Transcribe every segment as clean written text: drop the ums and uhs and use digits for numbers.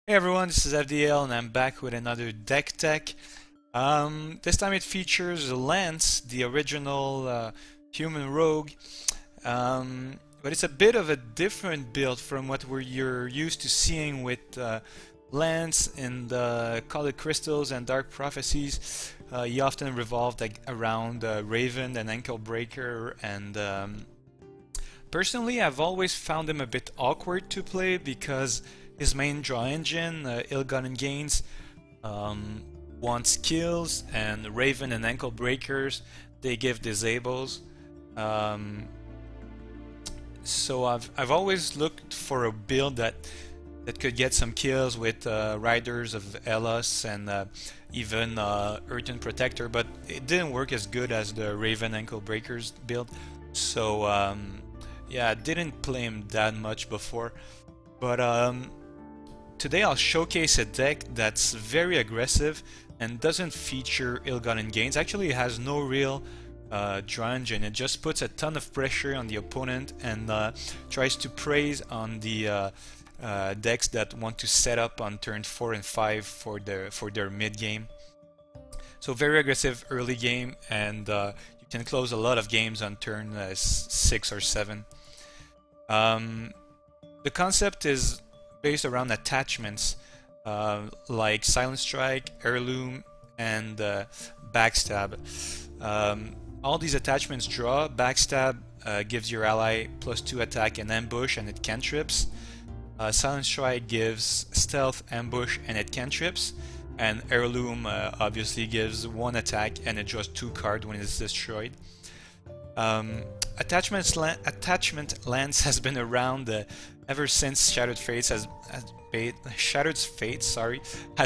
Hey everyone, this is FDL and I'm back with another deck tech. This time it features Lance, the original human rogue, but it's a bit of a different build from what you're used to seeing with Lance in the Colored Crystals and Dark Prophecies. He often revolved around Raven and Anklebreaker, and personally I've always found him a bit awkward to play because his main draw engine, Ill-Gotten Gains, wants kills, and Raven and Anklebreakers, they give disables. So I've always looked for a build that could get some kills with Riders of Elos and even Earthen Protector, but it didn't work as good as the Raven Anklebreakers build. So yeah, I didn't play him that much before, but today I'll showcase a deck that's very aggressive and doesn't feature Ill-Gotten Gains. Actually, it has no real draw engine. It just puts a ton of pressure on the opponent and tries to prey on the decks that want to set up on turn 4 and 5 for their mid game. So very aggressive early game, and you can close a lot of games on turn 6 or 7. The concept is based around attachments like Silent Strike, Heirloom, and Backstab. All these attachments draw. Backstab gives your ally +2 attack and ambush, and it cantrips. Silent Strike gives stealth, ambush, and it cantrips. And Heirloom obviously gives 1 attack and it draws 2 cards when it's destroyed. Attachment Lance has been around ever since Shattered Fates has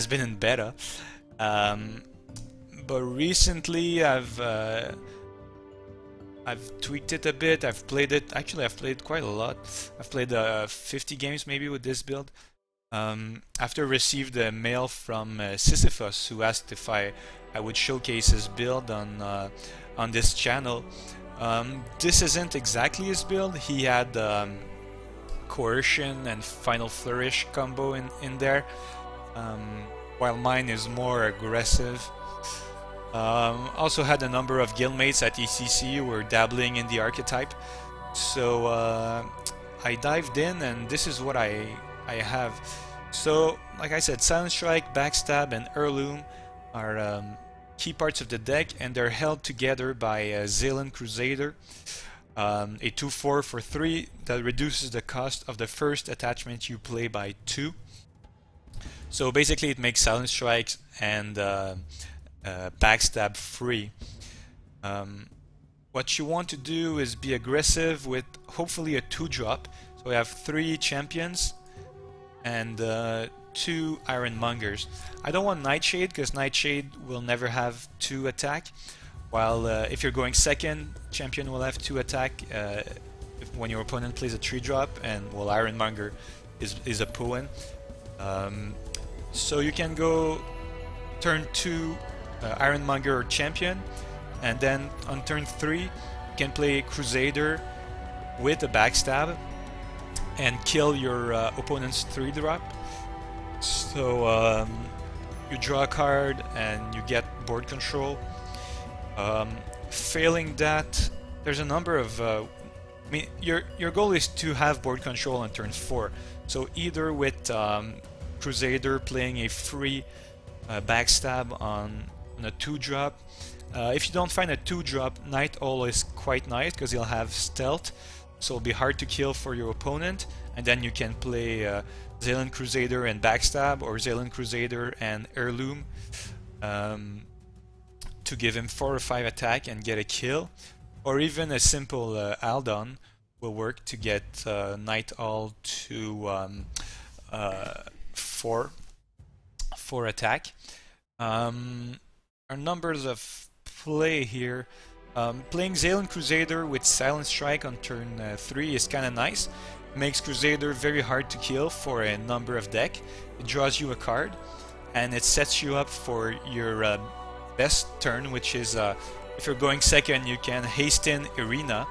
been in beta. But recently I've tweaked it a bit. I've played it. Actually, I've played quite a lot. I've played 50 games maybe with this build. After I received a mail from Sisyphus, who asked if I would showcase his build on this channel. This isn't exactly his build. He had Coercion and Final Flourish combo in there, while mine is more aggressive. Also had a number of guildmates at ECC who were dabbling in the archetype, so I dived in, and this is what I have. So, like I said, Silent Strike, Backstab, and Heirloom are key parts of the deck, and they're held together by Zailen Crusader, a 2/4 for 3 that reduces the cost of the first attachment you play by 2. So basically it makes Silent Strikes and Backstab free. What you want to do is be aggressive with hopefully a 2-drop. So we have 3 champions and 2 Ironmongers. I don't want Nightshade because Nightshade will never have 2 attack, while if you're going second, champion will have 2 attack when your opponent plays a 3-drop, and well, Ironmonger is a Poen. So you can go turn 2 Ironmonger or champion, and then on turn 3 you can play Crusader with a Backstab and kill your opponent's 3-drop. So you draw a card and you get board control. Failing that, there's a number of I mean, your goal is to have board control on turn 4. So either with Crusader playing a free Backstab on a 2-drop. If you don't find a 2-drop, Night Owl is quite nice because he'll have stealth, so it'll be hard to kill for your opponent, and then you can play Zailen Crusader and Backstab, or Zailen Crusader and Heirloom to give him 4 or 5 attack and get a kill, or even a simple Aldon will work to get Night Owl to 4 attack. Our numbers of play here. Playing Zailen Crusader with Silent Strike on turn 3 is kind of nice. Makes Crusader very hard to kill for a number of deck. It draws you a card, and it sets you up for your best turn, which is if you're going second, you can hasten Irina.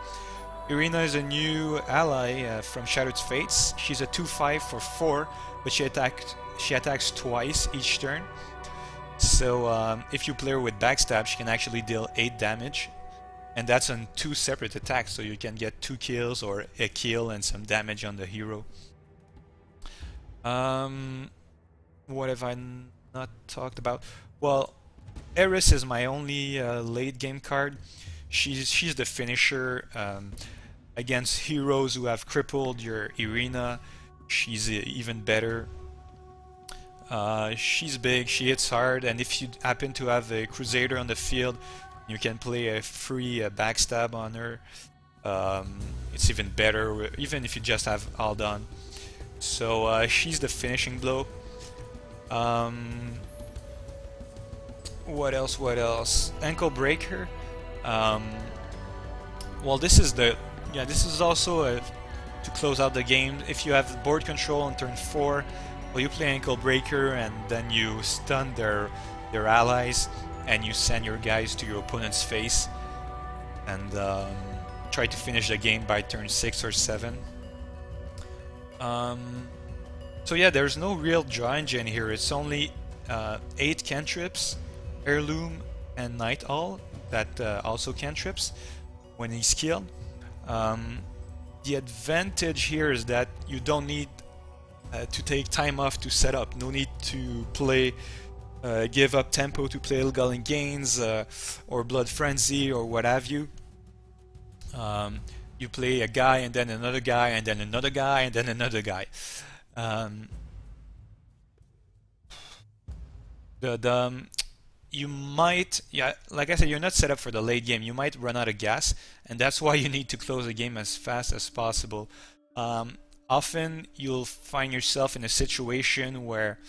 Irina is a new ally from Shattered Fates. She's a 2/5 for 4 but she attacks twice each turn. So if you play her with Backstab, she can actually deal 8 damage, and that's on 2 separate attacks, so you can get 2 kills or a kill and some damage on the hero. What have I not talked about? Well, Eriss is my only late game card. She's the finisher against heroes who have crippled your Irina. She's even better. She's big, she hits hard, and if you happen to have a Crusader on the field, you can play a free Backstab on her. It's even better, even if you just have Aldon. So she's the finishing blow. What else? Anklebreaker. Well, this is also to close out the game. If you have board control on turn 4, well, you play Anklebreaker and then you stun their allies, and you send your guys to your opponent's face and try to finish the game by turn 6 or 7. So yeah, there's no real draw engine here. It's only 8 cantrips, Heirloom and Night Owl that also cantrips when he's skilled. The advantage here is that you don't need to take time off to set up. No need to play, give up tempo to play Ill-Galling Gains or Blood Frenzy or what have you. You play a guy and then another guy and then another guy and then another guy. You might, like I said, you're not set up for the late game. You might run out of gas, and that's why you need to close the game as fast as possible. Often you'll find yourself in a situation where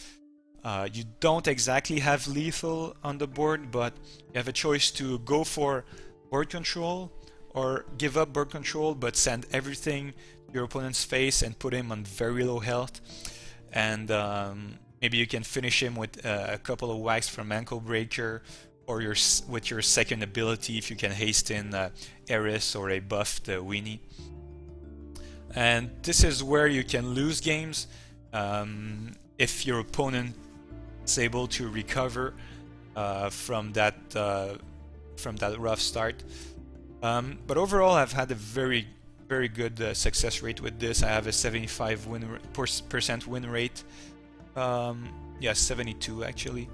you don't exactly have lethal on the board, but you have a choice to go for board control or give up board control but send everything to your opponent's face and put him on very low health, and maybe you can finish him with a couple of whacks from Anklebreaker, or with your second ability if you can hasten Eriss or a buffed Weenie. And this is where you can lose games if your opponent is able to recover from that rough start. But overall, I've had a very good success rate with this. I have a 75% win rate. Yeah, 72 actually,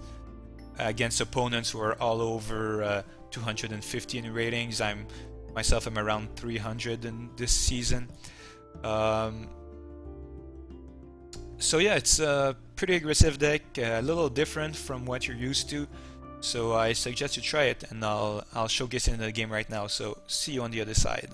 against opponents who are all over 250 in ratings. I'm around 300 in this season. So yeah, it's a pretty aggressive deck, a little different from what you're used to. So I suggest you try it, and I'll showcase it in the game right now. So see you on the other side.